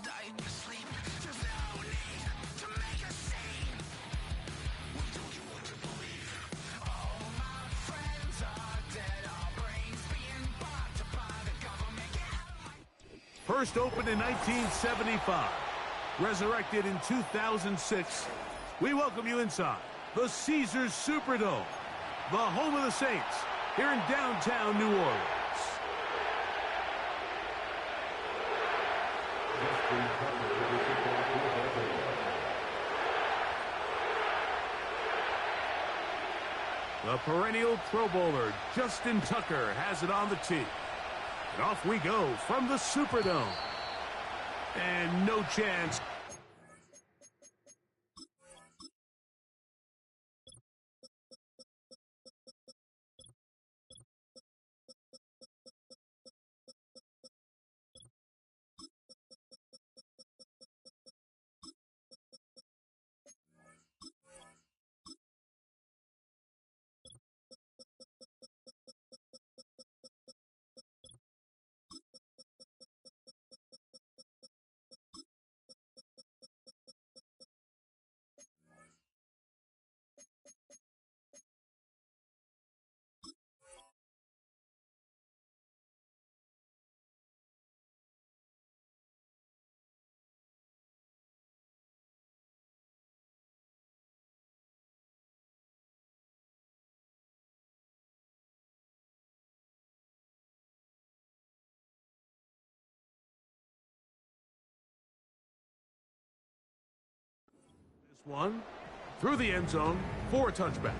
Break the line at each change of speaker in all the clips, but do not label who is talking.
die in your sleep. There's no need to make a scene. What don't you want to believe? All my friends are dead. Our brains being bought by the government.
First opened in 1975, resurrected in 2006, we welcome you inside the Caesars Superdome, the home of the Saints, here in downtown New Orleans. The perennial Pro Bowler, Justin Tucker, has it on the tee. And off we go from the Superdome. And no chance. One through the end zone for a touchback.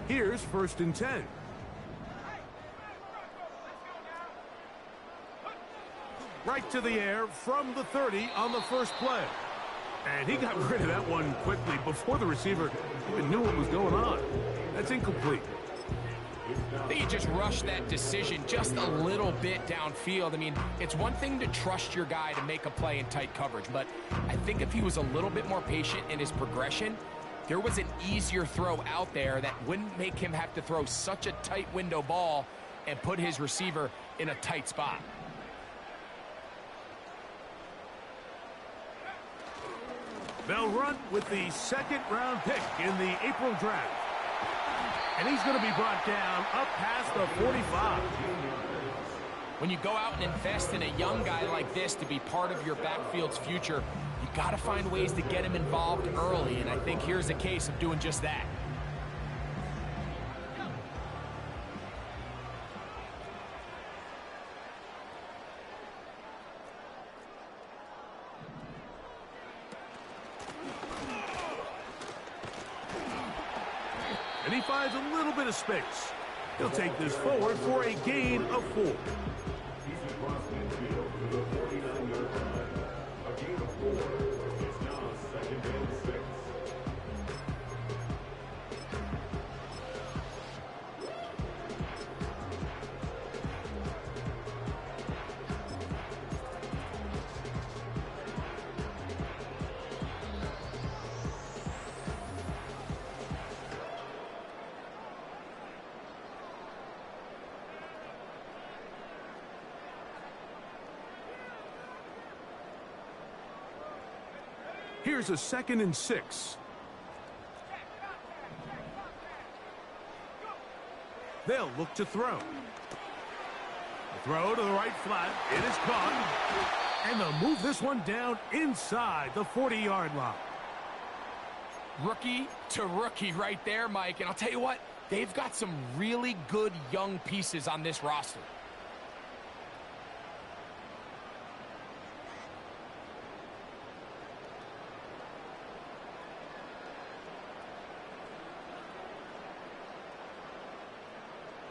Here's 1st and 10. Right to the air from the 30 on the first play. And he got rid of that one quickly before the receiver even knew what was going on. That's incomplete.
I think he just rushed that decision just a little bit downfield. I mean, it's one thing to trust your guy to make a play in tight coverage, but I think if he was a little bit more patient in his progression, there was an easier throw out there that wouldn't make him have to throw such a tight window ball and put his receiver in a tight spot.
They'll run with the 2nd-round pick in the April draft. And he's going to be brought down up past the 45.
When you go out and invest in a young guy like this to be part of your backfield's future, you got to find ways to get him involved early, and I think here's a case of doing just that.
And he finds a little bit of space. He'll take this forward for a gain of 4.
He's across midfield to the 49-yard line. A gain of 4. It's now 2nd and 6.
Here's a 2nd and 6. They'll look to throw. The throw to the right flat. It is caught. And they'll move this one down inside the 40-yard line.
Rookie to rookie right there, Mike. And I'll tell you what, they've got some really good young pieces on this roster.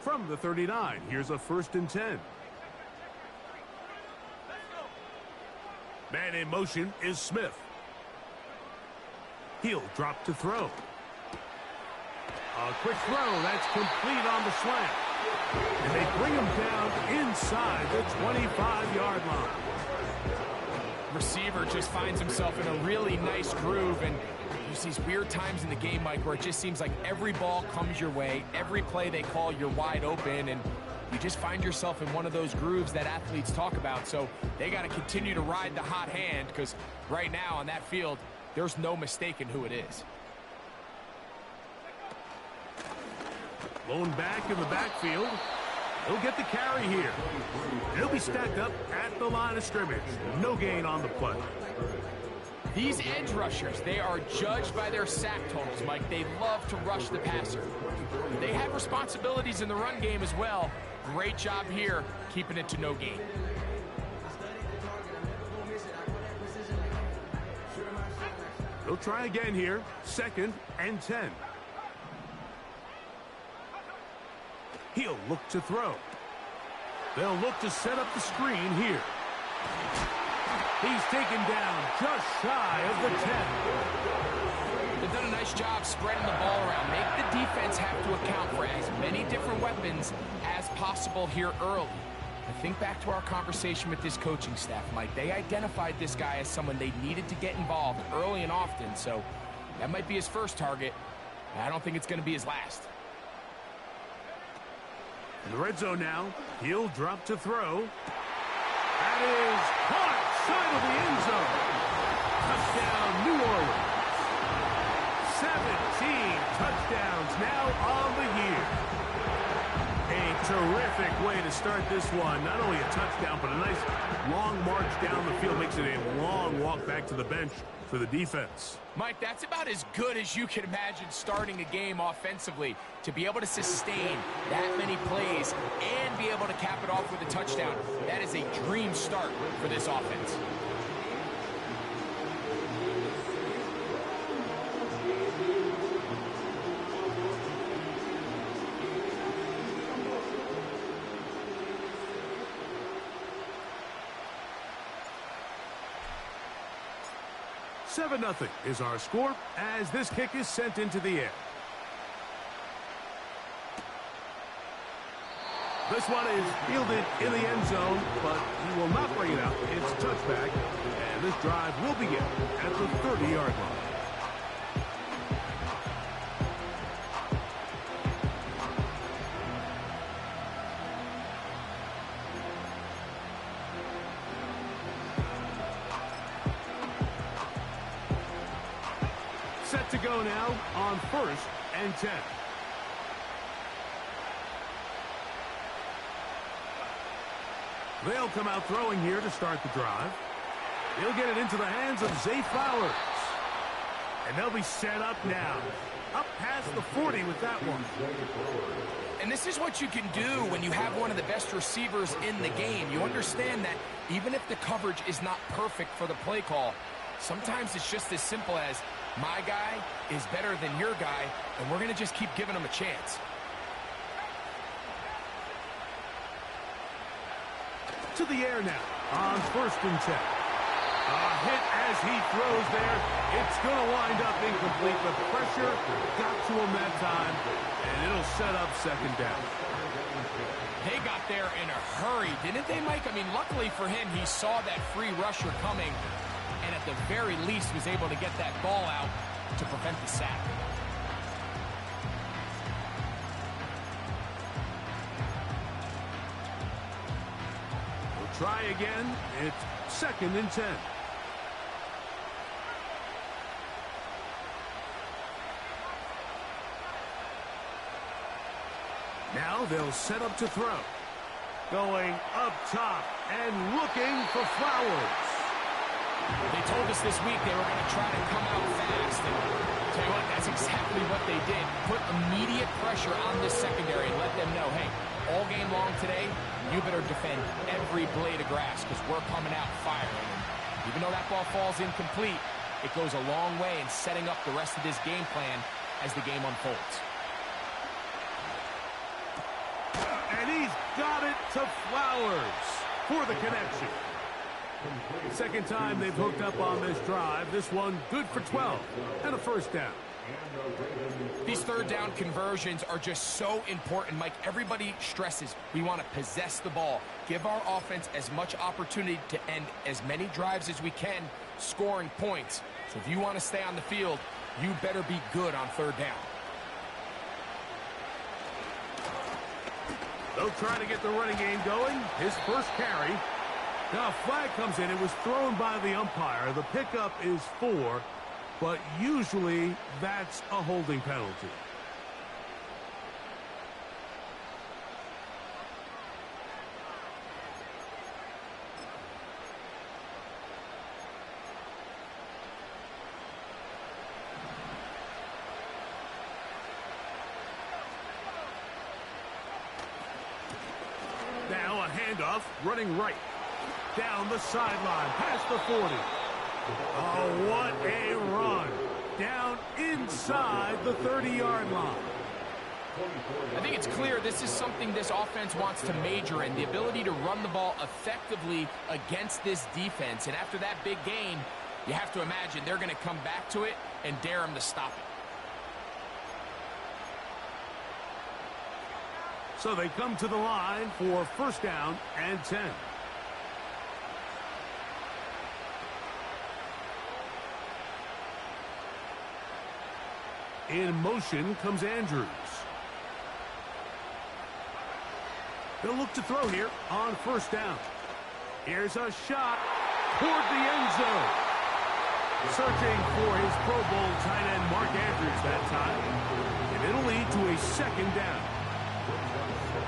From the 39, here's a 1st and 10. Man in motion is Smith. He'll drop to throw. A quick throw, that's complete on the slant. And they bring him down inside the 25-yard line.
receiver just finds himself in a really nice groove, and there's these weird times in the game, Mike, where it just seems like every ball comes your way, every play they call, you're wide open, and you just find yourself in one of those grooves that athletes talk about. So they got to continue to ride the hot hand, because right now on that field, there's no mistaking who it is.
Blown back in the backfield. He'll get the carry here. He'll be stacked up at the line of scrimmage. No gain on the play.
These edge rushers, they are judged by their sack totals, Mike. They love to rush the passer. They have responsibilities in the run game as well. Great job here, keeping it to no gain.
He'll try again here. 2nd and 10. He'll look to throw. They'll look to set up the screen here. He's taken down just shy of the 10.
They've done a nice job spreading the ball around. Make the defense have to account for as many different weapons as possible here early. I think back to our conversation with this coaching staff, Mike. They identified this guy as someone they needed to get involved early and often, so that might be his first target. I don't think it's going to be his last.
In the red zone now, he'll drop to throw. That is caught side of the end zone. Touchdown, New Orleans. 17 touchdowns now on the year. A terrific way to start this one. Not only a touchdown, but a nice long march down the field. Makes it a long walk back to the bench for the defense.
Mike, that's about as good as you can imagine starting a game offensively. To be able to sustain that many plays and be able to cap it off with a touchdown, that is a dream start for this offense.
Seven 0 is our score as this kick is sent into the air. This one is fielded in the end zone, but he will not bring it out. It's touchback, and this drive will begin at the 30-yard line. Set to go now on 1st and 10. They'll come out throwing here to start the drive. He'll get it into the hands of Zay Flowers. And they'll be set up now. Up past the 40 with that one.
And this is what you can do when you have one of the best receivers in the game. You understand that even if the coverage is not perfect for the play call, sometimes it's just as simple as my guy is better than your guy, and we're going to just keep giving him a chance.
To the air now on 1st and 10. A hit as he throws there. It's going to wind up incomplete. The pressure got to him that time, and it'll set up 2nd down.
They got there in a hurry, didn't they, Mike? I mean, luckily for him, he saw that free rusher coming, and at the very least was able to get that ball out to prevent the sack.
We'll try again. It's 2nd and 10. Now they'll set up to throw. Going up top and looking for Flowers.
They told us this week they were going to try to come out fast, and I'll tell you what, that's exactly what they did. Put immediate pressure on this secondary and let them know, hey, all game long today, you better defend every blade of grass because we're coming out firing. And even though that ball falls incomplete, it goes a long way in setting up the rest of this game plan as the game unfolds.
And he's got it to Flowers for the connection. 2nd time they've hooked up on this drive. This one good for 12 and a 1st down.
These These third down conversions are just so important, Mike. Everybody stresses we want to possess the ball, give our offense as much opportunity to end as many drives as we can, scoring points. So if you want to stay on the field, you better be good on third down.
They'll try to get the running game going. His first carry. Now a flag comes in. It was thrown by the umpire. The pickup is 4, but usually that's a holding penalty. Now a handoff, running right. Down the sideline, past the 40. Oh, what a run. Down inside the 30-yard line.
I think it's clear this is something this offense wants to major in, the ability to run the ball effectively against this defense. And after that big gain, you have to imagine they're going to come back to it and dare them to stop it.
So they come to the line for first down and 10. In motion comes Andrews. They'll look to throw here on first down. Here's a shot toward the end zone. Searching for his Pro Bowl tight end Mark Andrews that time. And it'll lead to a second down.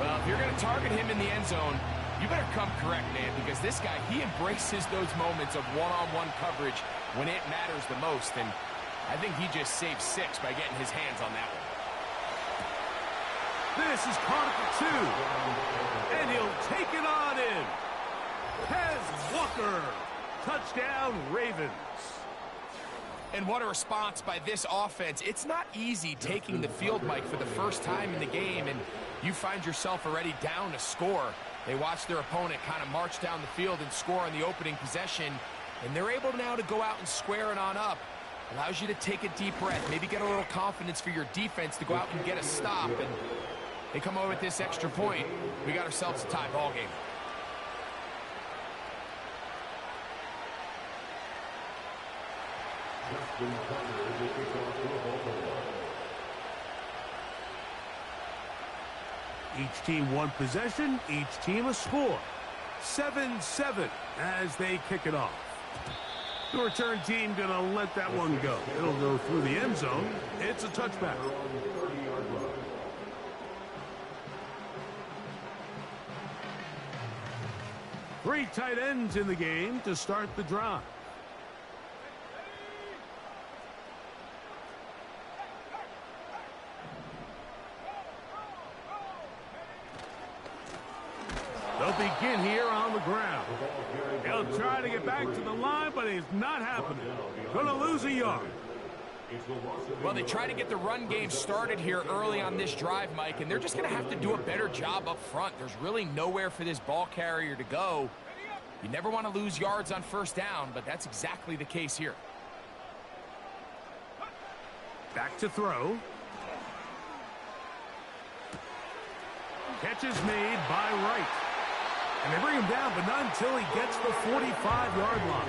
Well, if you're going to target him in the end zone, you better come correct, man, because this guy, he embraces those moments of one-on-one coverage when it matters the most. And I think he just saved 6 by getting his hands on that one.
This is caught at the 2. And he'll take it on in. Kez Walker. Touchdown, Ravens.
And what a response by this offense. It's not easy taking the field, Mike, for the first time in the game, and you find yourself already down a score. They watch their opponent kind of march down the field and score on the opening possession, and they're able now to go out and square it on up. Allows you to take a deep breath, maybe get a little confidence for your defense to go out and get a stop, and they come over with this extra point. We got ourselves a tie ball game.
Each team one possession, each team a score. 7-7 as they kick it off. The return team gonna let that one go. It'll go through the end zone. It's a touchback. Three tight ends in the game to start the drive. They'll begin here on the ground. He'll try to get back to the line, but it's not happening. Gonna lose a yard.
Well, they try to get the run game started here early on this drive, Mike, and they're just going to have to do a better job up front. There's really nowhere for this ball carrier to go. You never want to lose yards on first down, but that's exactly the case here.
Back to throw. Catch is made by Wright. And they bring him down, but not until he gets the 45-yard line.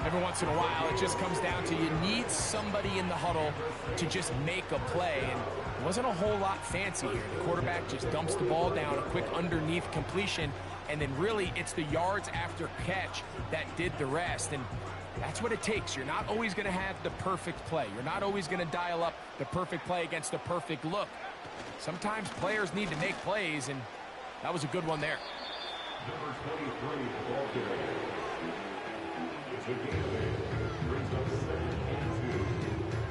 Every once in a while, it just comes down to you need somebody in the huddle to just make a play. And it wasn't a whole lot fancy here. The quarterback just dumps the ball down, a quick underneath completion, and then really it's the yards after catch that did the rest. And that's what it takes. You're not always going to have the perfect play. You're not always going to dial up the perfect play against the perfect look. Sometimes players need to make plays, and that was a good one there.
Number 23, the ball carrier. It's a game man. Brings up 2nd and 2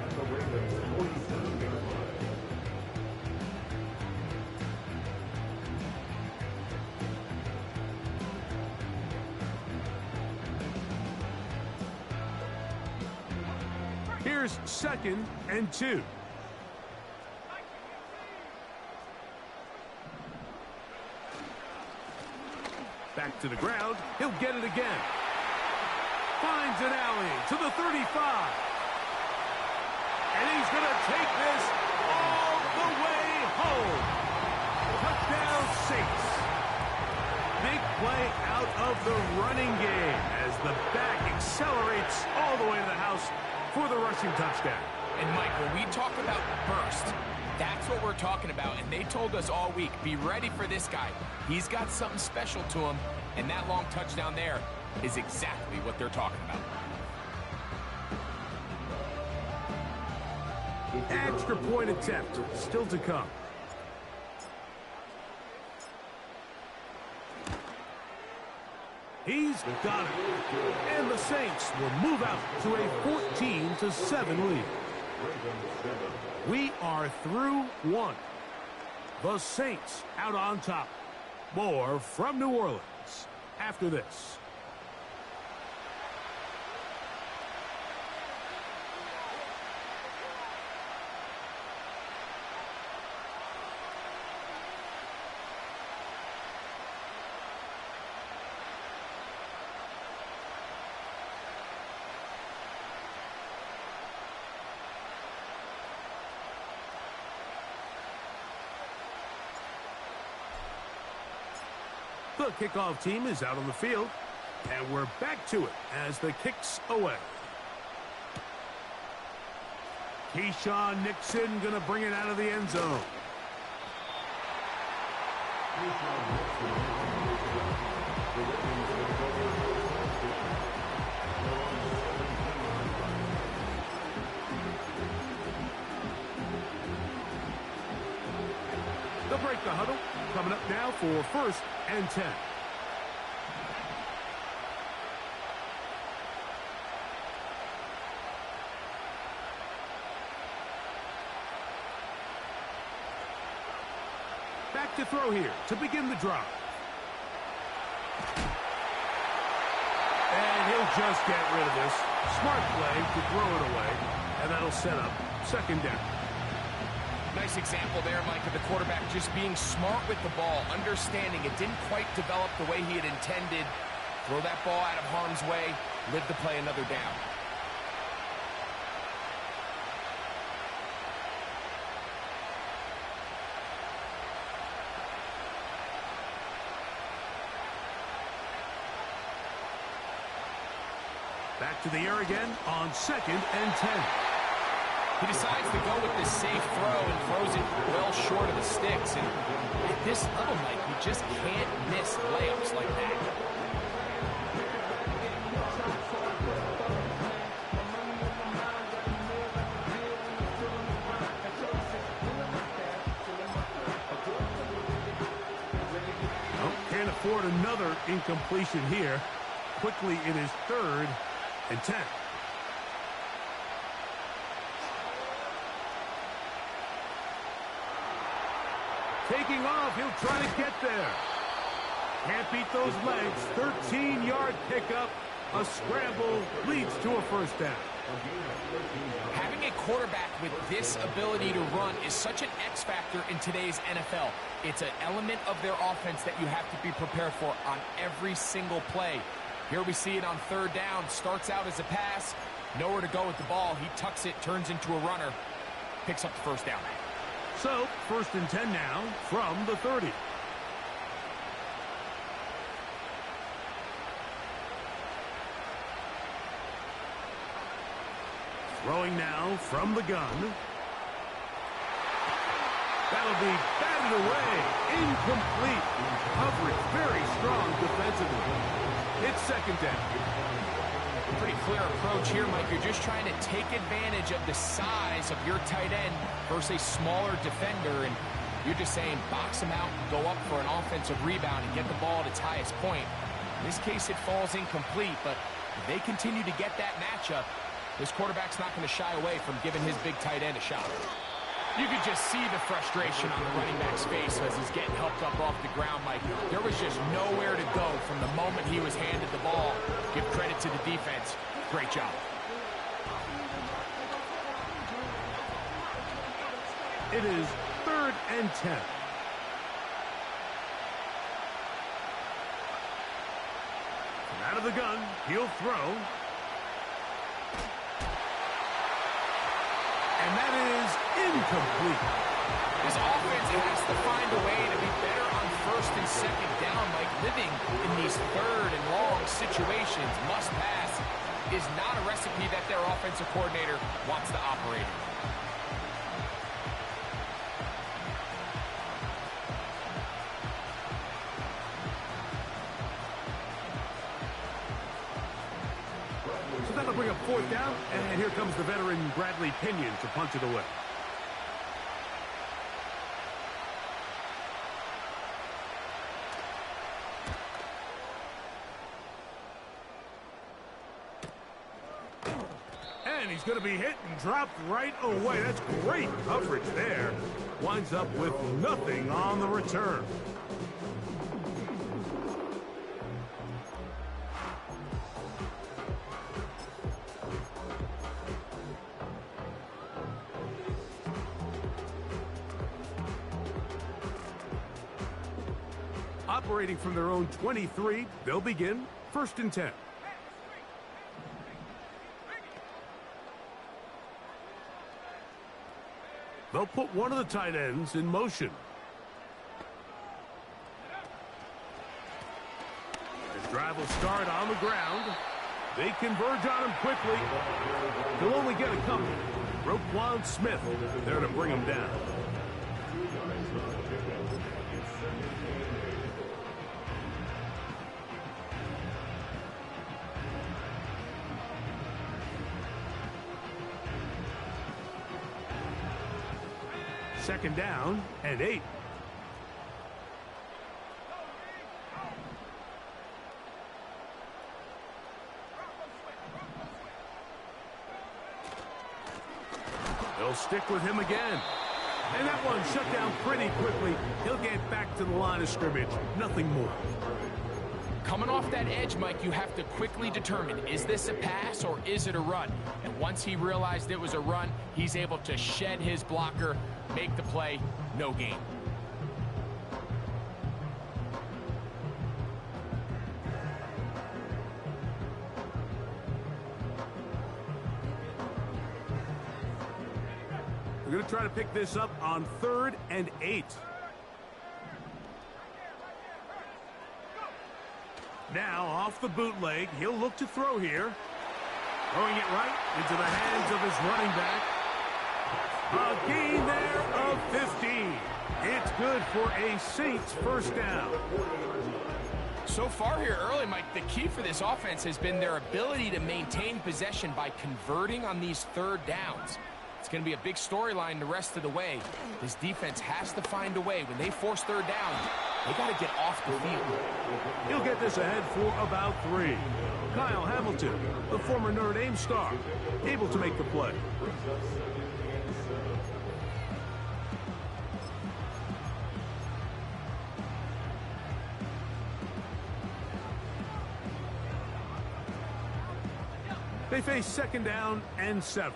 at the Ravens 47-yard line.
Here's 2nd and 2. Back to the ground. He'll get it again. Finds an alley to the 35. And he's going to take this out of the running game as the back accelerates all the way to the house for the rushing touchdown.
And Mike, when we talk about burst, that's what we're talking about. And they told us all week, be ready for this guy. He's got something special to him, and that long touchdown there is exactly what they're talking about.
Extra point attempt still to come. He's got it. And the Saints will move out to a 14-7 lead. We are through one. The Saints out on top. More from New Orleans after this. The kickoff team is out on the field, and we're back to it as the kick's away. Keyshawn Nixon going to bring it out of the end zone. They'll break the huddle. Coming up now for 1st and 10. Back to throw here to begin the drive. And he'll just get rid of this. Smart play to throw it away. And that'll set up 2nd down.
Nice example there, Mike, of the quarterback just being smart with the ball, understanding it didn't quite develop the way he had intended. Throw that ball out of harm's way, live to play another down.
Back to the air again on 2nd and 10.
He decides to go with this safe throw and throws it well short of the sticks. And at this level, Mike, you just can't miss layups like that.
Oh, can't afford another incompletion here. Quickly in his 3rd and 10. Taking off, he'll try to get there. Can't beat those legs. 13-yard pickup. A scramble leads to a 1st down.
Having a quarterback with this ability to run is such an X factor in today's NFL. It's an element of their offense that you have to be prepared for on every single play. Here we see it on 3rd down. Starts out as a pass. Nowhere to go with the ball. He tucks it, turns into a runner. Picks up the 1st down.
So, 1st and 10 now from the 30. Throwing now from the gun. That'll be batted away. Incomplete. Coverage very strong defensively. It's 2nd down.
Pretty clear approach here, Mike. You're just trying to take advantage of the size of your tight end versus a smaller defender, and you're just saying box him out, go up for an offensive rebound, and get the ball at its highest point. In this case, it falls incomplete, but if they continue to get that matchup, this quarterback's not going to shy away from giving his big tight end a shot. You could just see the frustration on the running back's face as he's getting helped up off the ground, Mike. There was just nowhere to go from the moment he was handed the ball. Give credit to the defense. Great job.
It is 3rd and 10. From out of the gun, he'll throw. And that is incomplete.
This offense has to find a way to be better on first and second down, like living in these third and long situations. Must pass is not a recipe that their offensive coordinator wants to operate in.
So that'll bring up fourth down, and here comes the veteran Bradley Pinion to punch it away. And he's going to be hit and dropped right away. That's great coverage there. Winds up with nothing on the return. Operating from their own 23, they'll begin 1st and 10. They'll put one of the tight ends in motion. The drive will start on the ground. They converge on him quickly. He'll only get a couple. Roquan Smith there to bring him down. Second down and 8. They'll stick with him again. And that one shut down pretty quickly. He'll get back to the line of scrimmage. Nothing more.
Coming off that edge, Mike, you have to quickly determine, is this a pass or is it a run? And once he realized it was a run, he's able to shed his blocker, make the play, no gain.
We're going to try to pick this up on 3rd and 8. Now, off the bootleg, he'll look to throw here. Throwing it right into the hands of his running back. A gain there of 15. It's good for a Saints first down.
So far here early, Mike, the key for this offense has been their ability to maintain possession by converting on these third downs. It's going to be a big storyline the rest of the way. This defense has to find a way. When they force third down, they got to get off the field.
He'll get this ahead for about 3. Kyle Hamilton, the former Notre Dame star, able to make the play. They face second down and 7.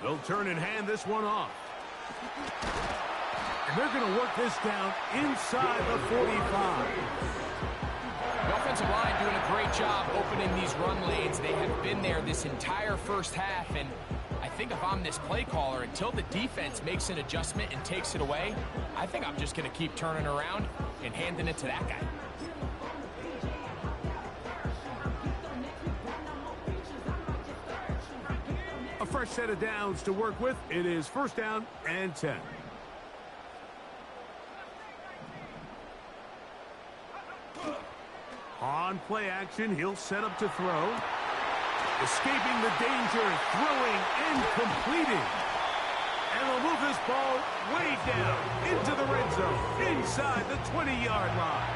They'll turn and hand this one off. And they're going to work this down inside the 45.
The offensive line doing a great job opening these run lanes. They have been there this entire first half, and I think if I'm this play caller, until the defense makes an adjustment and takes it away, I think I'm just going to keep turning around and handing it to that guy.
A fresh set of downs to work with. It is first down and 10. On play action, he'll set up to throw. Escaping the danger, throwing and completing. And they'll move this ball way down into the red zone, inside the 20-yard line.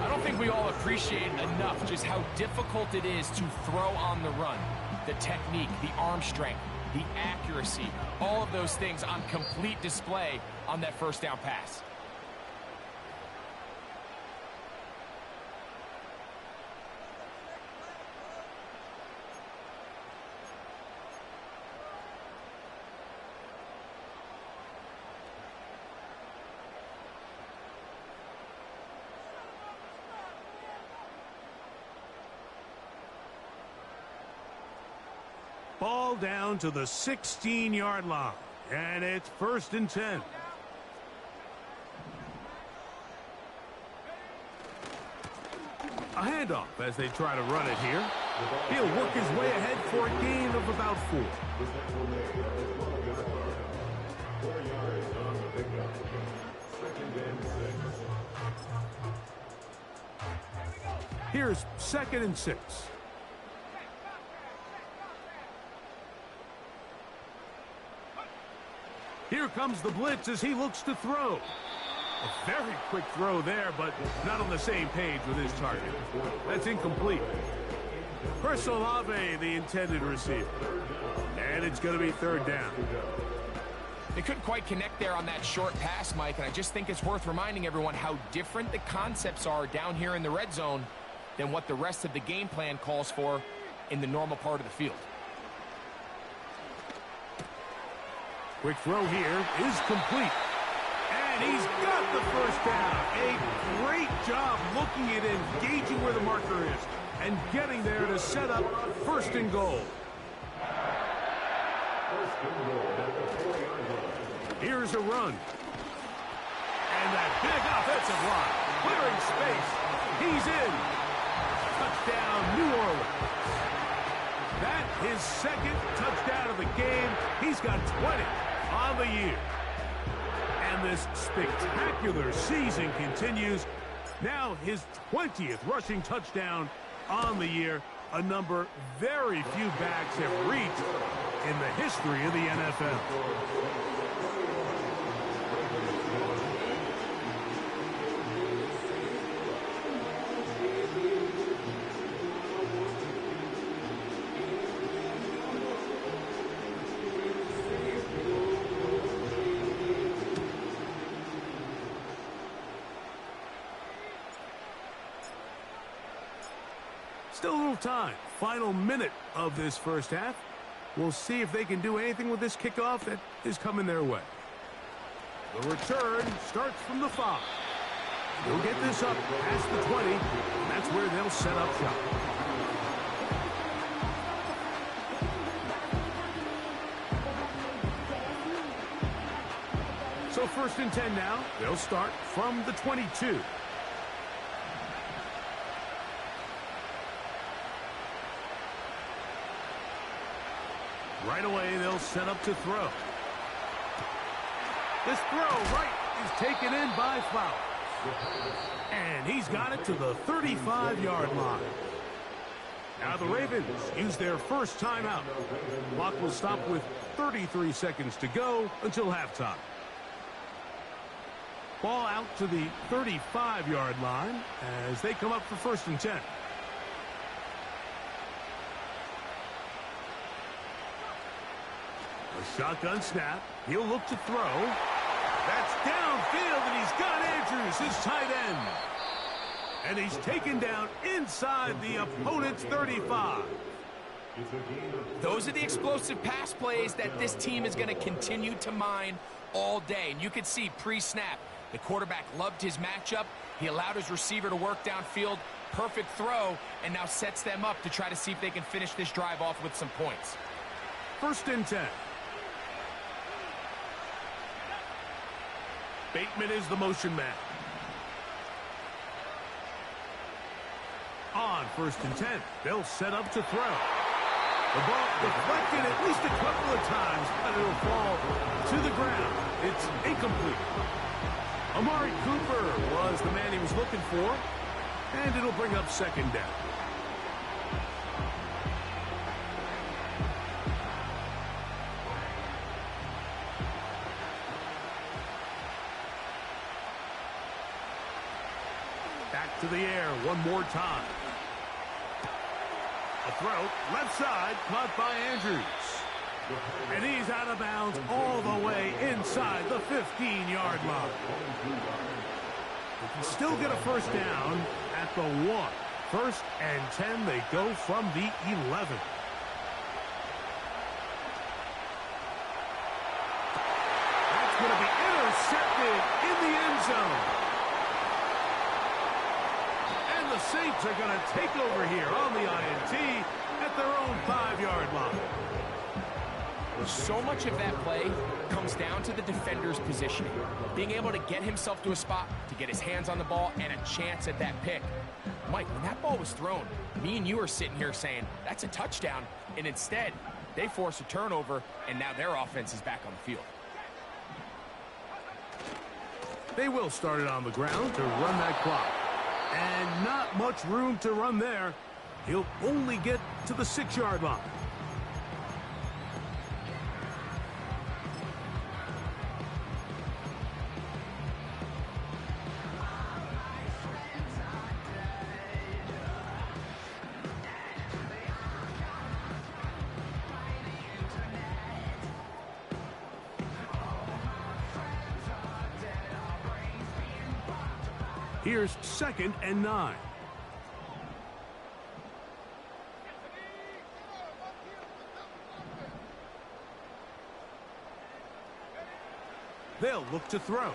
I don't think we all appreciate enough just how difficult it is to throw on the run. The technique, the arm strength, the accuracy, all of those things on complete display on that first down pass.
Ball down to the 16-yard line. And it's 1st and 10. A handoff as they try to run it here. He'll work his way ahead for a gain of about 4. Here's 2nd and 6. Here comes the blitz as he looks to throw. A very quick throw there, but not on the same page with his target. That's incomplete. Chris Olave, the intended receiver. And it's going to be 3rd down.
They couldn't quite connect there on that short pass, Mike, and I just think it's worth reminding everyone how different the concepts are down here in the red zone than what the rest of the game plan calls for in the normal part of the field.
Quick throw here is complete. And he's got the 1st down. A great job looking at engaging where the marker is and getting there to set up 1st and goal. Here's a run. And that big offensive line. Clearing space. He's in. Touchdown, New Orleans. That his 2nd touchdown of the game. He's got 20 on the year. And this spectacular season continues. Now his 20th rushing touchdown on the year. A number very few backs have reached in the history of the NFL. Still a little time. Final minute of this 1st half. We'll see if they can do anything with this kickoff that is coming their way. The return starts from the 5. They'll get this up past the 20. And that's where they'll set up shop. So 1st and 10 now. They'll start from the 22. Right away, they'll set up to throw. This throw right is taken in by Flowers. And he's got it to the 35-yard line. Now the Ravens use their 1st timeout. Clock will stop with 33 seconds to go until halftime. Ball out to the 35-yard line as they come up for 1st and 10. A shotgun snap. He'll look to throw. That's downfield, and he's got Andrews, his tight end. And he's taken down inside the opponent's 35.
Those are the explosive pass plays that this team is going to continue to mine all day. And you can see pre-snap, the quarterback loved his matchup. He allowed his receiver to work downfield. Perfect throw, and now sets them up to try to see if they can finish this drive off with some points.
1st and 10. Bateman is the motion man. On 1st and 10, they'll set up to throw. The ball deflected at least a couple of times, but it'll fall to the ground. It's incomplete. Amari Cooper was the man he was looking for, and it'll bring up 2nd down. Back to the air one more time. A throw, left side, caught by Andrews. And he's out of bounds all the way inside the 15-yard line. They can still get a 1st down at the 1. 1st and 10, they go from the 11. That's going to be intercepted in the end zone. And the Saints are going to take over here on the INT at their own 5-yard line.
So much of that play comes down to the defender's positioning, being able to get himself to a spot, to get his hands on the ball, and a chance at that pick. Mike, when that ball was thrown, me and you are sitting here saying, that's a touchdown, and instead, they force a turnover, and now their offense is back on the field.
They will start it on the ground to run that clock. And not much room to run there. He'll only get to the 6-yard line. Here's 2nd and 9. They'll look to throw.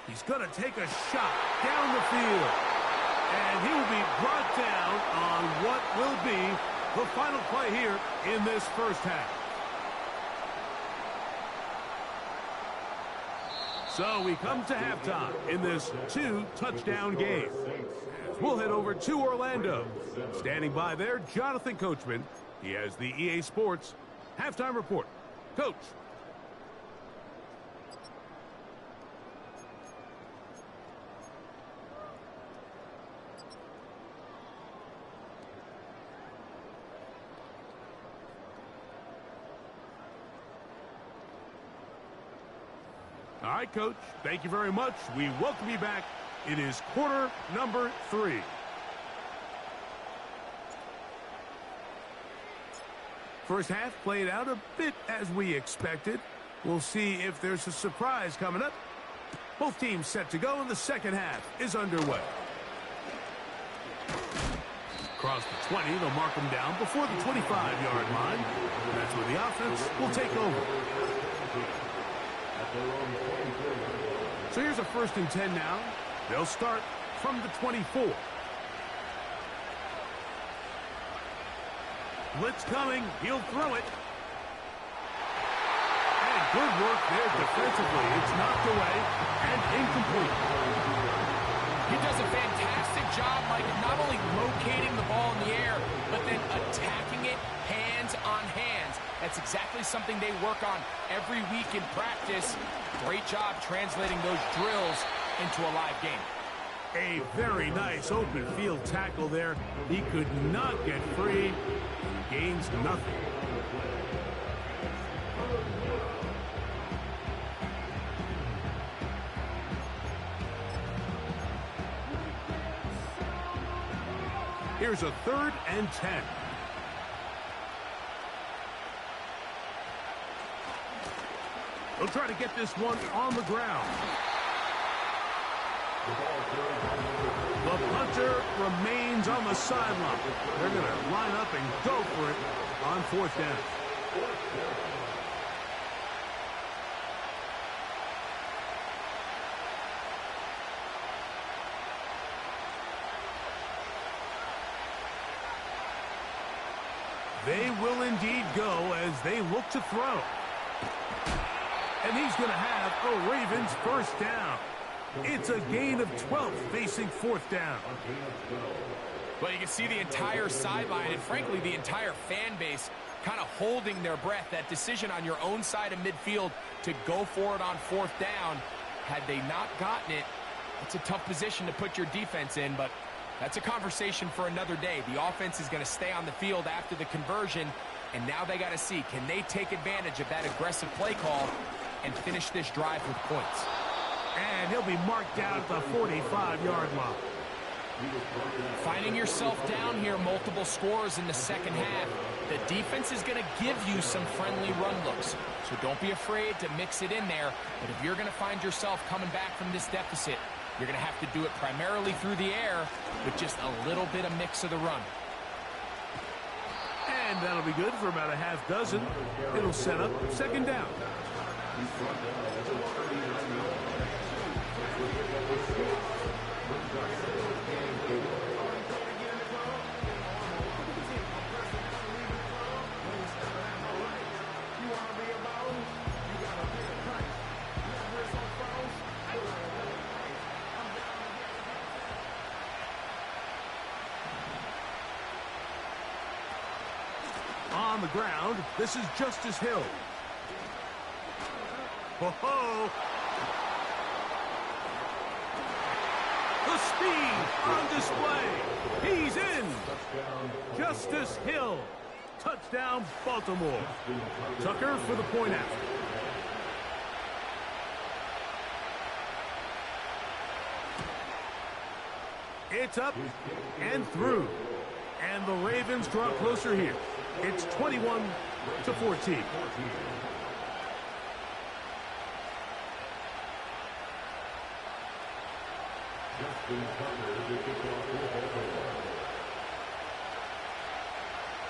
He's going to take a shot down the field. And he will be brought down on what will be the final play here in this first half. So we come to halftime in this 2-touchdown game. We'll head over to Orlando. Standing by there, Jonathan Coachman. He has the EA Sports halftime report. Coach. All right, Coach. Thank you very much. We welcome you back. It is quarter number 3. First half played out a bit as we expected. We'll see if there's a surprise coming up. Both teams set to go, and the second half is underway. Across the 20, they'll mark them down before the 25-yard line. And that's where the offense will take over. So here's a 1st and 10 now. They'll start from the 24. Blitz coming. He'll throw it. And good work there defensively. It's knocked away and incomplete.
He does a fantastic job, Mike, of not only locating the ball in the air, but then attacking it hands on hands. That's exactly something they work on every week in practice. Great job translating those drills into a live game.
A very nice open field tackle there. He could not get free. Gains nothing. Here's a 3rd and 10. They'll try to get this one on the ground. The punter remains on the sideline. They're going to line up and go for it on 4th down. They will indeed go as they look to throw. And he's going to have a Ravens first down. It's a gain of 12 facing 4th down.
Well, you can see the entire sideline and, frankly, the entire fan base kind of holding their breath. That decision on your own side of midfield to go for it on 4th down, had they not gotten it, it's a tough position to put your defense in, but that's a conversation for another day. The offense is going to stay on the field after the conversion, and now they got to see, can they take advantage of that aggressive play call and finish this drive with points?
And he'll be marked down at the 45-yard line.
Finding yourself down here, multiple scores in the second half. The defense is going to give you some friendly run looks, so don't be afraid to mix it in there. But if you're going to find yourself coming back from this deficit, you're going to have to do it primarily through the air with just a little bit of mix of the run.
And that'll be good for about a half dozen. It'll set up 2nd down. on the ground. This is Justice Hill. Ho-ho! The speed on display. He's in. Justice Hill. Touchdown, Baltimore. Tucker for the point after. It's up and through. And the Ravens draw closer here. It's 21-14.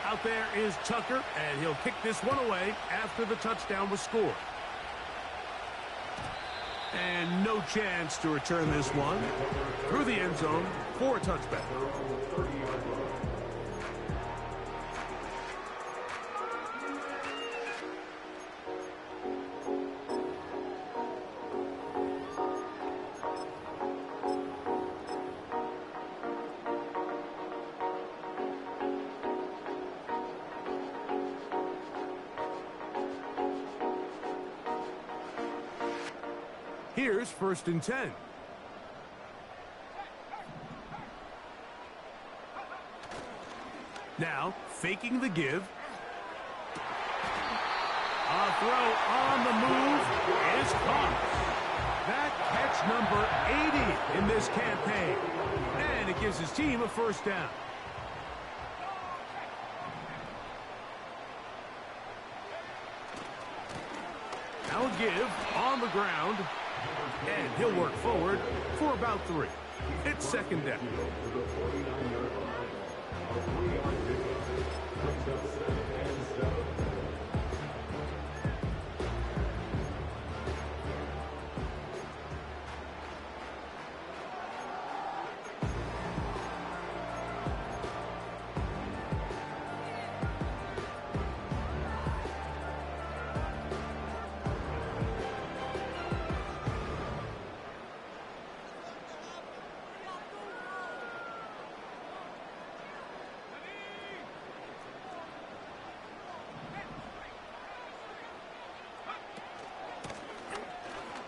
Out there is Tucker, and he'll kick this one away after the touchdown was scored. And no chance to return this one through the end zone for a touchback. Here's 1st and 10. Now, faking the give. A throw on the move is caught. That catch number 80 in this campaign. And it gives his team a 1st down. Now a give on the ground. And he'll work forward for about 3. It's 2nd down.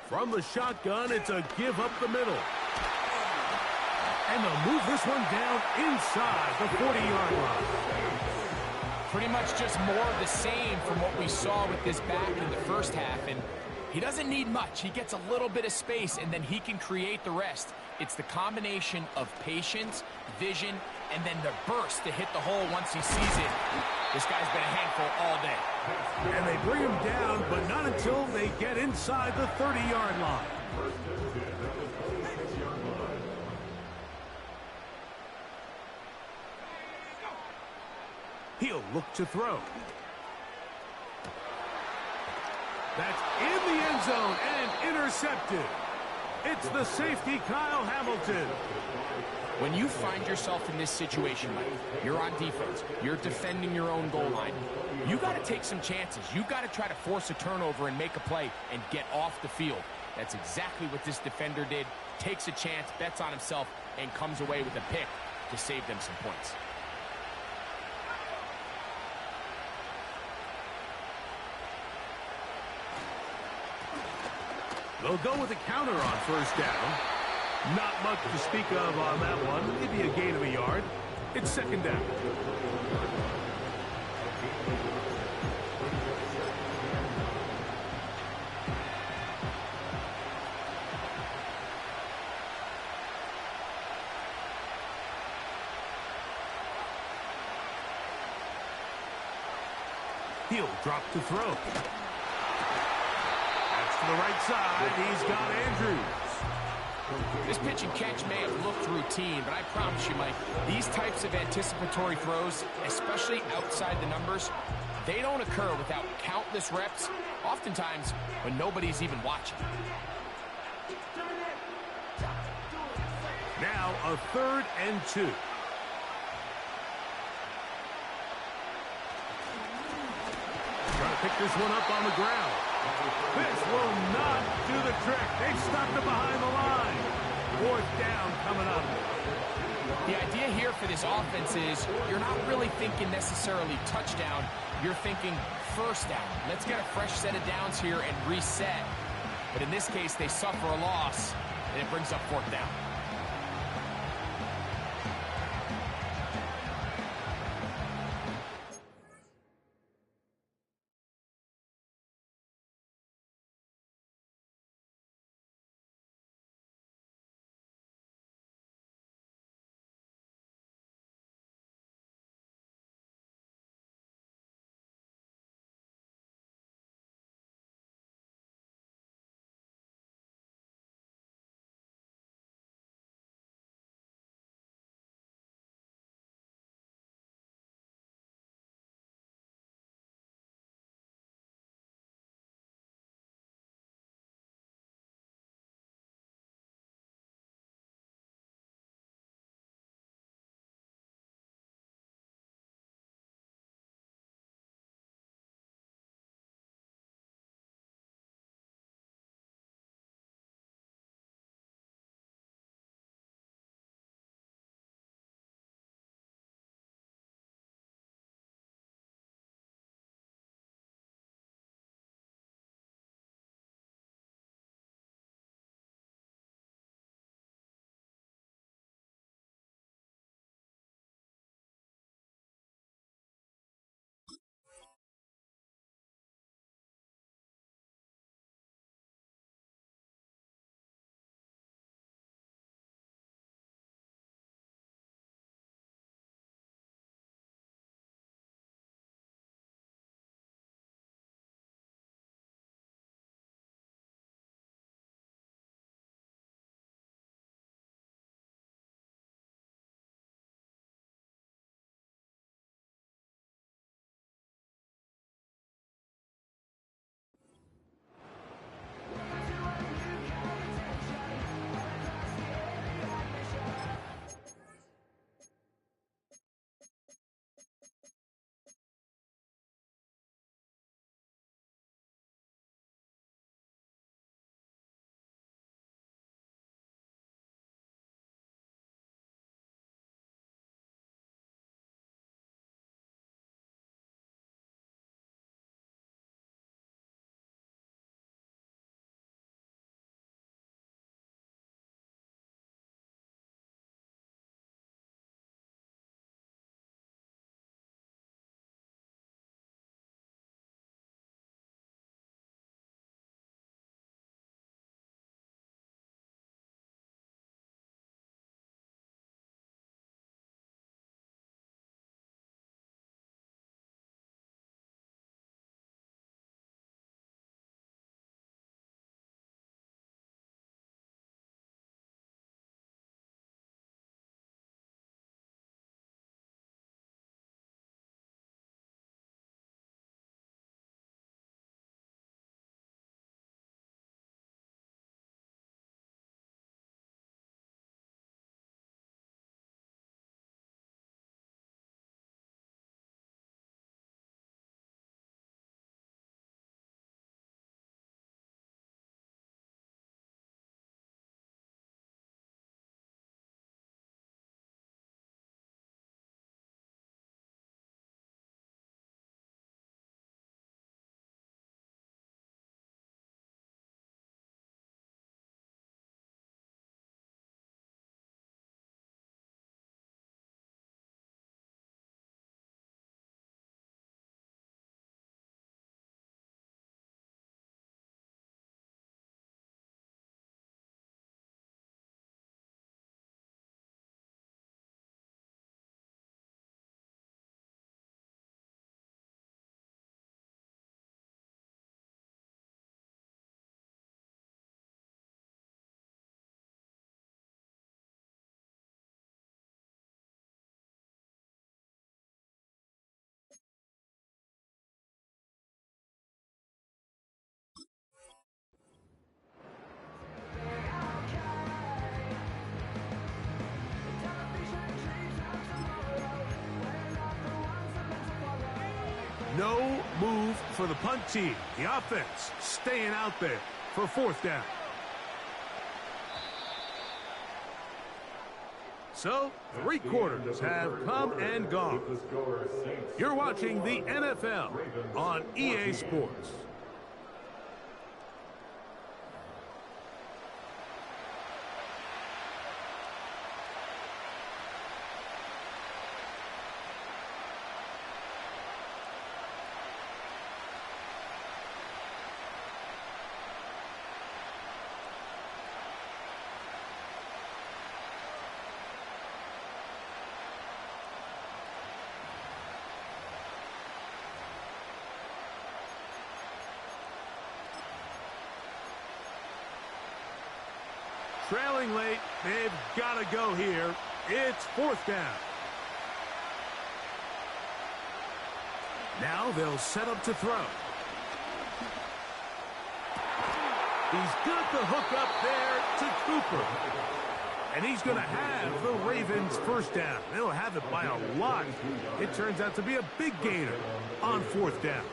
From the shotgun, it's a give up the middle. And they'll move this one down inside the 40-yard line.
Pretty much just more of the same from what we saw with this back in the first half. And he doesn't need much. He gets a little bit of space, and then he can create the rest. It's the combination of patience, vision, and then the burst to hit the hole once he sees it. This guy's been a handful all day.
And they bring him down, but not until they get inside the 30-yard line. He'll look to throw. That's in the end zone and intercepted. It's the safety, Kyle Hamilton.
When you find yourself in this situation, Mike, you're on defense, you're defending your own goal line, you got to take some chances. You got to try to force a turnover and make a play and get off the field. That's exactly what this defender did. Takes a chance, bets on himself, and comes away with a pick to save them some points.
They'll go with a counter on 1st down. Not much to speak of on that one. Maybe a gain of a yard. It's 2nd down. He'll drop to throw. To the right side, he's got Andrews.
This pitch and catch may have looked routine, but I promise you, Mike, these types of anticipatory throws, especially outside the numbers, they don't occur without countless reps, oftentimes when nobody's even watching.
Now a 3rd and 2. Trying to pick this one up on the ground. This will not do the trick. They've stopped it behind the line. 4th down coming up.
The idea here for this offense is you're not really thinking necessarily touchdown. You're thinking first down. Let's get a fresh set of downs here and reset. But in this case, they suffer a loss, and it brings up 4th down.
No move for the punt team. The offense staying out there for 4th down. So, 3 quarters have come and gone. You're watching the NFL on EA Sports. Trailing late, they've got to go here. It's 4th down. Now they'll set up to throw. He's got the hook up there to Cooper. And he's going to have the Ravens 1st down. They'll have it by a lot. It turns out to be a big gainer on 4th down.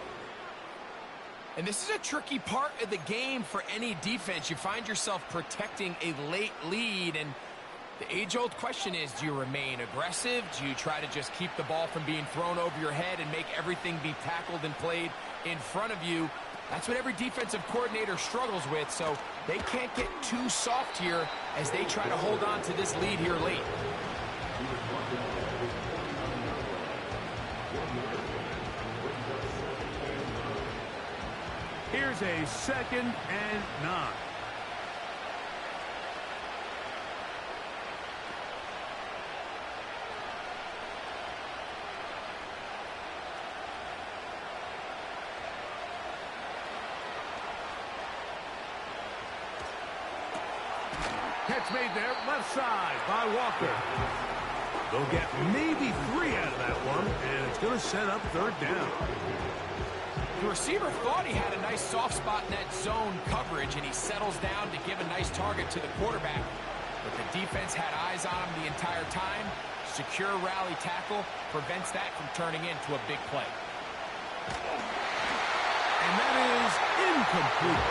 And this is a tricky part of the game for any defense. You find yourself protecting a late lead, and the age-old question is, do you remain aggressive? Do you try to just keep the ball from being thrown over your head and make everything be tackled and played in front of you? That's what every defensive coordinator struggles with, so they can't get too soft here as they try to hold on to this lead here late.
Here's a 2nd and 9. Catch made there, left side by Walker. They'll get maybe 3 out of that one, and it's going to set up 3rd down.
The receiver thought he had a nice soft spot in that zone coverage, and he settles down to give a nice target to the quarterback. But the defense had eyes on him the entire time. Secure rally tackle prevents that from turning into a big play.
And that is incomplete.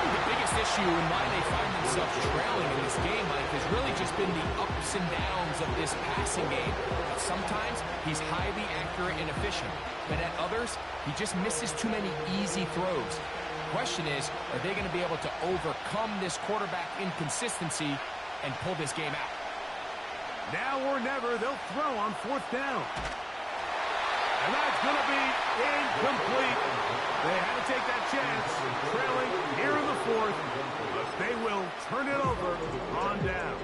The biggest issue and why they find themselves trailing in this game, Mike, has really just been the ups and downs of this passing game. Sometimes he's highly accurate and efficient, but at others, he just misses too many easy throws. The question is, are they going to be able to overcome this quarterback inconsistency and pull this game out?
Now or never, they'll throw on 4th down. And that's going to be incomplete. They had to take that chance, trailing here in the 4th, but they will turn it over on down.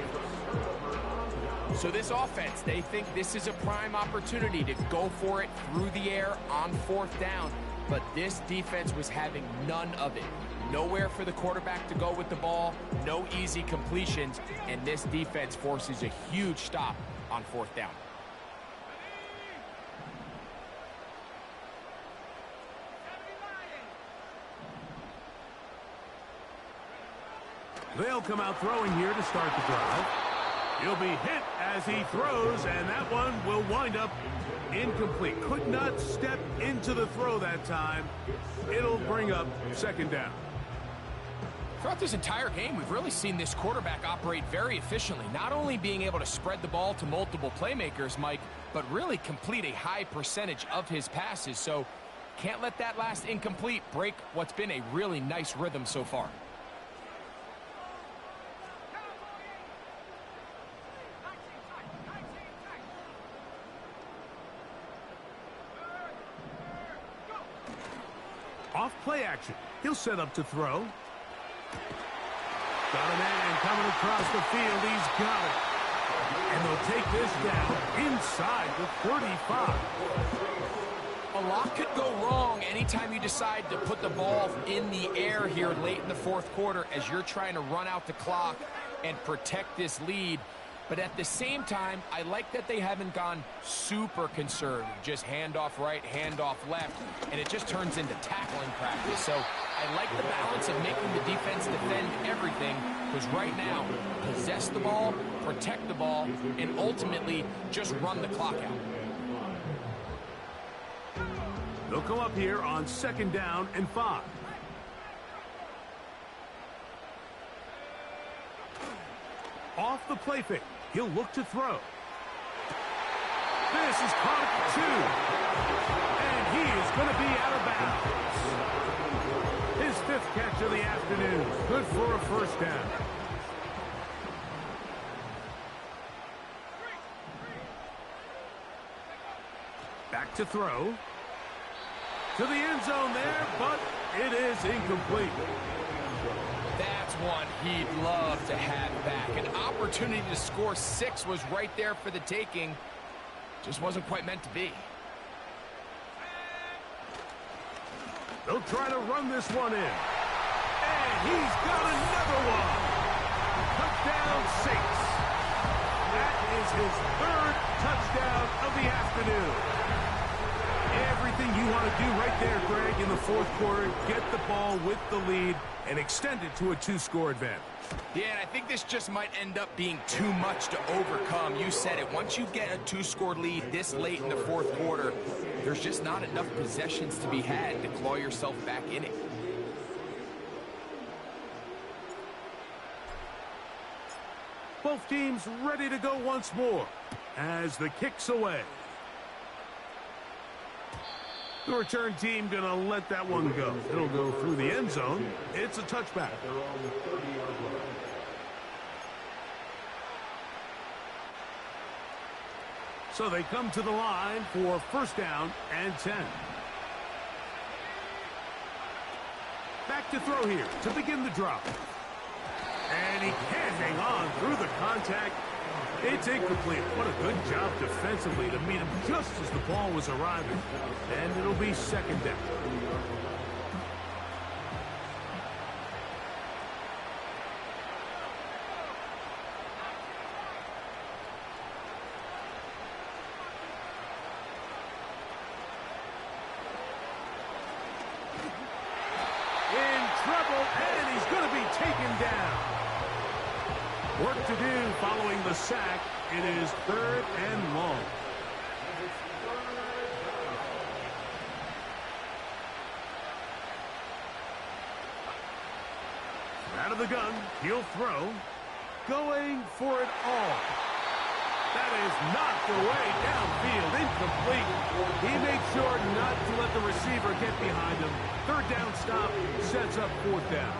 So this offense, they think this is a prime opportunity to go for it through the air on 4th down, but this defense was having none of it. Nowhere for the quarterback to go with the ball, no easy completions, and this defense forces a huge stop on 4th down.
They'll come out throwing here to start the drive. He'll be hit as he throws, and that one will wind up incomplete. Could not step into the throw that time. It'll bring up 2nd down.
Throughout this entire game, we've really seen this quarterback operate very efficiently, not only being able to spread the ball to multiple playmakers, Mike, but really complete a high percentage of his passes. So can't let that last incomplete break what's been a really nice rhythm so far.
Off play action. He'll set up to throw. Got a man coming across the field. He's got it. And they'll take this down inside the 35.
A lot could go wrong anytime you decide to put the ball in the air here late in the 4th quarter as you're trying to run out the clock and protect this lead. But at the same time, I like that they haven't gone super conservative, just handoff right, handoff left, and it just turns into tackling practice. So I like the balance of making the defense defend everything, because right now, possess the ball, protect the ball, and ultimately just run the clock out.
They'll come up here on 2nd down and 5. Off the play fake. He'll look to throw. This is caught at the 2. And he is going to be out of bounds. His 5th catch of the afternoon. Good for a first down. Back to throw. To the end zone there, but it is incomplete.
That's one he'd love to have back. An opportunity to score 6 was right there for the taking. Just wasn't quite meant to be.
They'll try to run this one in. And he's got another one. Touchdown 6. That is his 3rd touchdown of the afternoon. Everything you want to do right there, Greg, in the 4th quarter. Get the ball with the lead and extend it to a 2-score advantage.
Yeah, and I think this just might end up being too much to overcome. You said it. Once you get a 2-score lead this late in the 4th quarter, there's just not enough possessions to be had to claw yourself back in it.
Both teams ready to go once more as the kick's away. The return team going to let that one go. It'll go through the end zone. It's a touchback. So they come to the line for first down and 10. Back to throw here to begin the drop. And he can't hang on through the contact. It's incomplete. What a good job defensively to meet him just as the ball was arriving. And it'll be second down. In trouble, and he's going to be taken down. Work to do following the sack. It is 3rd and long. Out of the gun, he'll throw. Going for it all. That is knocked away downfield, incomplete. He made sure not to let the receiver get behind him. 3rd down stop sets up 4th down.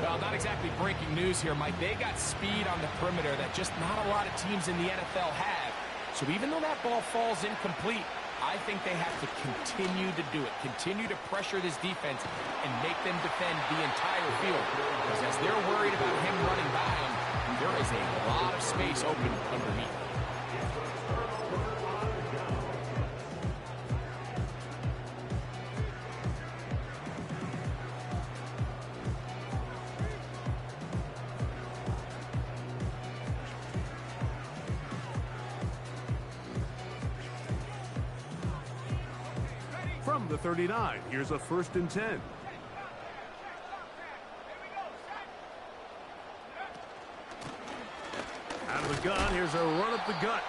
Well, not exactly breaking news here, Mike. They got speed on the perimeter that just not a lot of teams in the NFL have. So even though that ball falls incomplete, I think they have to continue to do it. Continue to pressure this defense and make them defend the entire field. Because as they're worried about him running by them, there is a lot of space open underneath.
From the 39, here's a 1st and 10. Out of the gun, here's a run up the gut.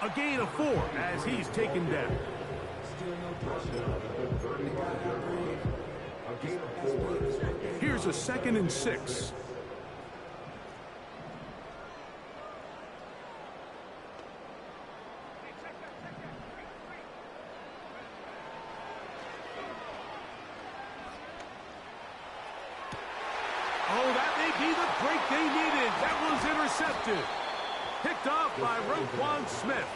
A gain of 4 as he's taken down. Here's a 2nd and 6. Oh, that may be the break they needed. That was intercepted. Picked off by Roquan Smith.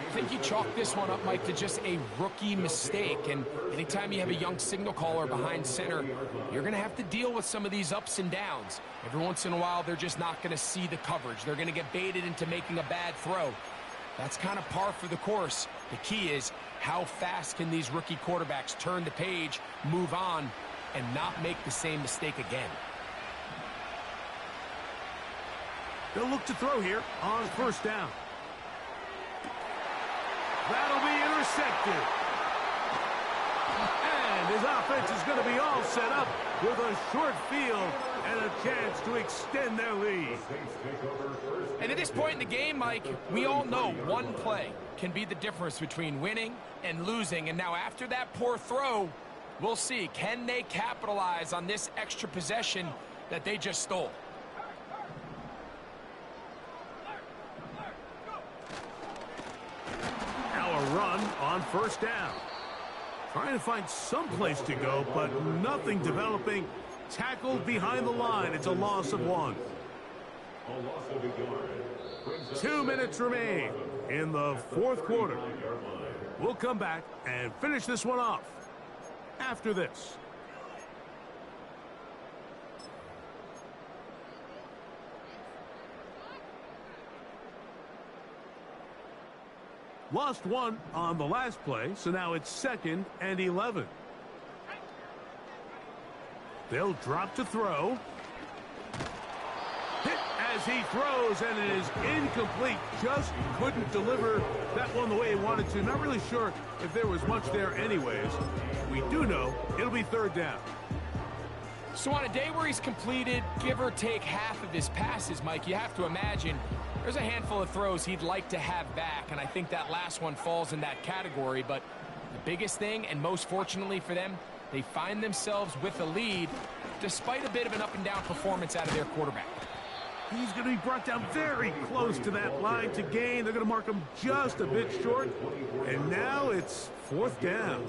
I think you chalk this one up, Mike, to just a rookie mistake. And anytime you have a young signal caller behind center, you're going to have to deal with some of these ups and downs. Every once in a while, they're just not going to see the coverage. They're going to get baited into making a bad throw. That's kind of par for the course. The key is how fast can these rookie quarterbacks turn the page, move on, and not make the same mistake again.
They'll look to throw here on first down. That'll be intercepted. And his offense is going to be all set up with a short field and a chance to extend their lead.
And at this point in the game, Mike, we all know one play can be the difference between winning and losing. And now after that poor throw, we'll see. Can they capitalize on this extra possession that they just stole?
run on first down. Trying to find some place to go, but nothing developing. Tackled behind the line. It's a loss of 1.
A loss of a yard.
2 minutes remain in the fourth quarter. We'll come back and finish this one off after this. Lost 1 on the last play, so now it's 2nd and 11. They'll drop to throw. Hit as he throws, and it is incomplete. Just couldn't deliver that one the way he wanted to. Not really sure if there was much there anyways. We do know it'll be 3rd down.
So on a day where he's completed, give or take half of his passes, Mike, you have to imagine there's a handful of throws he'd like to have back, and I think that last one falls in that category. But the biggest thing, and most fortunately for them, they find themselves with a lead despite a bit of an up-and-down performance out of their quarterback.
He's going to be brought down very close to that line to gain. They're going to mark him just a bit short, and now it's 4th down.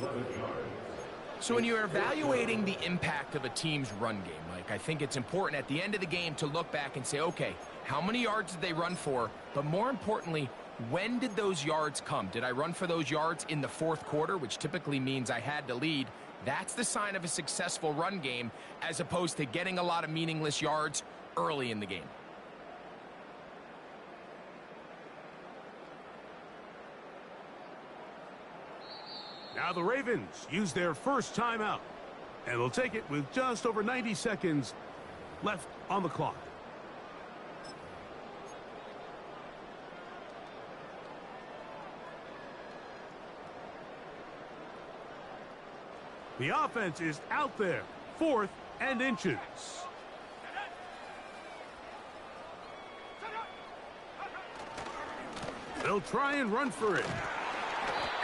So when you're evaluating the impact of a team's run game, Mike, I think it's important at the end of the game to look back and say, okay, how many yards did they run for? But more importantly, when did those yards come? Did I run for those yards in the fourth quarter, which typically means I had to lead? That's the sign of a successful run game, as opposed to getting a lot of meaningless yards early in the game.
Now the Ravens use their first timeout, and they'll take it with just over 90 seconds left on the clock. The offense is out there, 4th and inches. They'll try and run for it.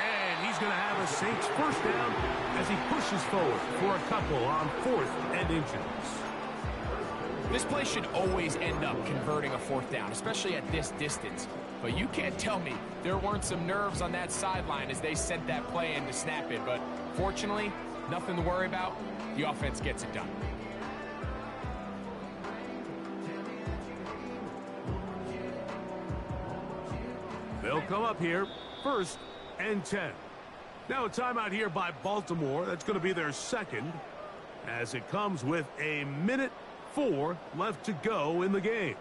And he's going to have a Saints first down as he pushes forward for a couple on 4th and inches.
This play should always end up converting a 4th down, especially at this distance. But you can't tell me there weren't some nerves on that sideline as they sent that play in to snap it. But fortunately, nothing to worry about. The offense gets it done.
They'll come up here, 1st and 10. Now a timeout here by Baltimore. That's going to be their 2nd, as it comes with a minute 4 left to go in the game.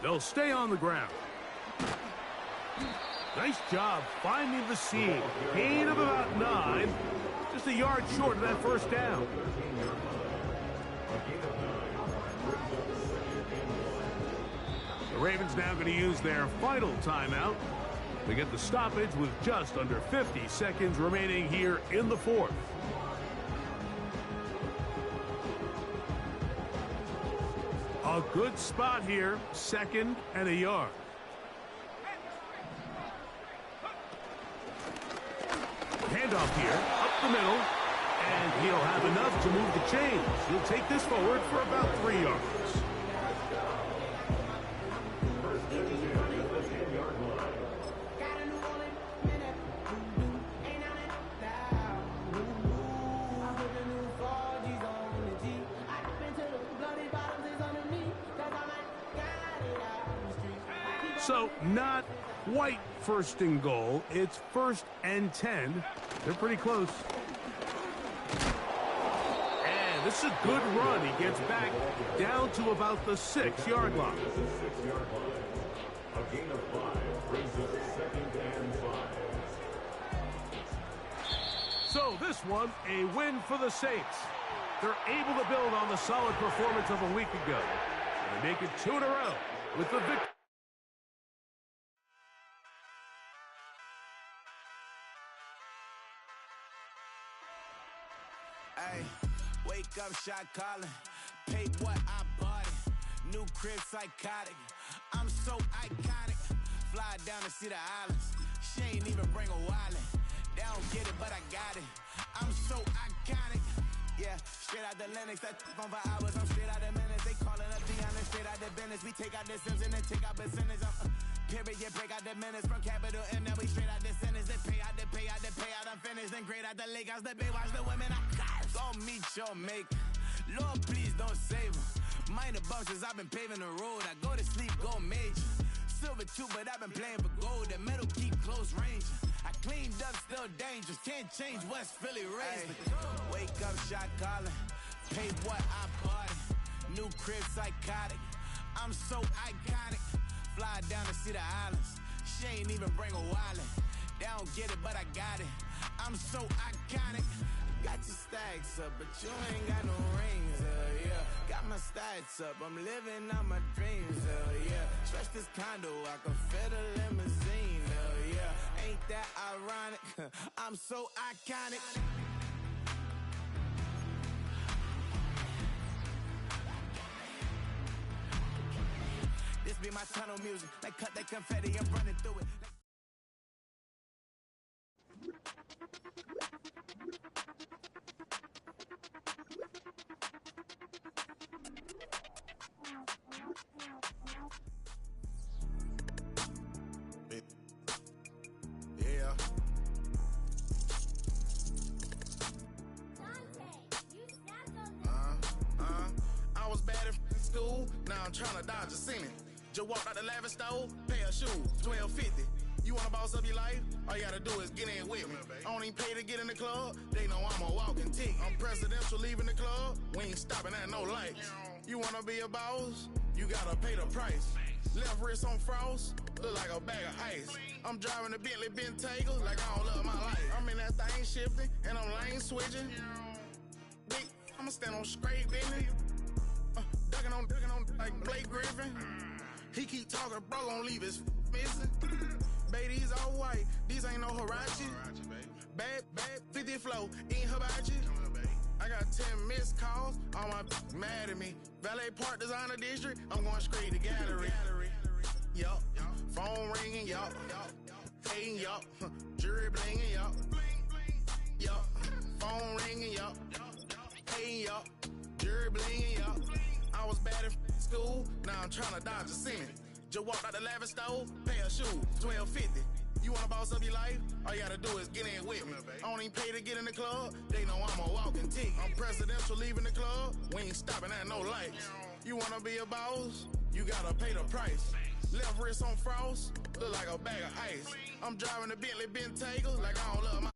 They'll stay on the ground. Nice job finding the seam. Gain of about 9. Just a yard short of that first down. The Ravens now going to use their final timeout to get the stoppage with just under 50 seconds remaining here in the 4th. A good spot here, 2nd and a yard. Handoff here, up the middle, and he'll have enough to move the chains. He'll take this forward for about 3 yards. So not quite 1st and goal. It's 1st and 10. They're pretty close. And this is a good run. He gets back down to about the 6-yard line.
A gain of 5 brings us 2nd and 5.
So this one, a win for the Saints. They're able to build on the solid performance of a week ago. They make it 2 in a row with the victory.
Hey, wake up, shot calling. Pay what I bought it. New crib psychotic. I'm so iconic. Fly down to see the islands. She ain't even bring a wallet. They don't get it, but I got it. I'm so iconic. Yeah, straight out the Linux. That phone for hours, I'm straight out the minutes. They calling up Dion and straight out the business. We take out the Sims and then take out percentage. Period, break out the minutes from capital M. Now we straight out the sentence. They pay out, I'm finished. Then grade out the lake house, the bay watch the women. I go meet your maker. Lord, please don't save them. Minor bumps, I've been paving the road. I go to sleep, go major. Silver too, but I've been playing for gold. The metal keep close range. I cleaned up, still dangerous. Can't change West Philly raised. Wake up, shot calling. Pay what I bought it. New crib, psychotic. I'm so iconic. Fly down to see the islands. She ain't even bring a wallet. They don't get it, but I got it. I'm so iconic. Got your stacks up, but you ain't got no rings, yeah. Got my stats up, I'm living out my dreams, yeah. Stretch this condo, I can fit a limousine, yeah. Ain't that ironic? I'm so iconic. This be my tunnel music. Like cut that confetti, I'm running through it.
Yeah. I was bad in school, now I'm trying to dodge a sinning. Just walked out the lavish store, pair of shoes, $12.50. You wanna boss up your life? All you gotta do is get in with me. I don't even pay to get in the club, they know I'm a walking ticket. I'm presidential leaving the club, we ain't stopping at no lights. You wanna be a boss? You gotta pay the price. Left wrist on frost, look like a bag of ice. I'm driving a Bentley Bentayga like I don't love my life. I'm in that thing shifting, and I'm lane switching. Big, I'ma stand on straight business. Ducking on like Blake Griffin. He keep talking, bro, gon' leave his missing. Baby, these all white, these ain't no Hirachi. Bad, 50 flow, ain't hibachi. I got 10 missed calls, all my mad at me. Valet Park Designer District, I'm going straight to gallery. Yup, phone ringing, yup. Hating, yup. Jury blinging, yup. Yup, phone ringing, yup. Hating, yup. Jury blinging, yup. I was bad in school, now I'm trying to dodge a sin. Just walked out the lavish store, pair of shoes, $12.50. You wanna boss up your life? All you gotta do is get in with me. I don't even pay to get in the club, they know I'm a walking ticket. I'm presidential leaving the club, we ain't stopping at no lights. You wanna be a boss? You gotta pay the price. Left wrist on frost, look like a bag of ice. I'm driving a Bentley Bentayga like I don't love my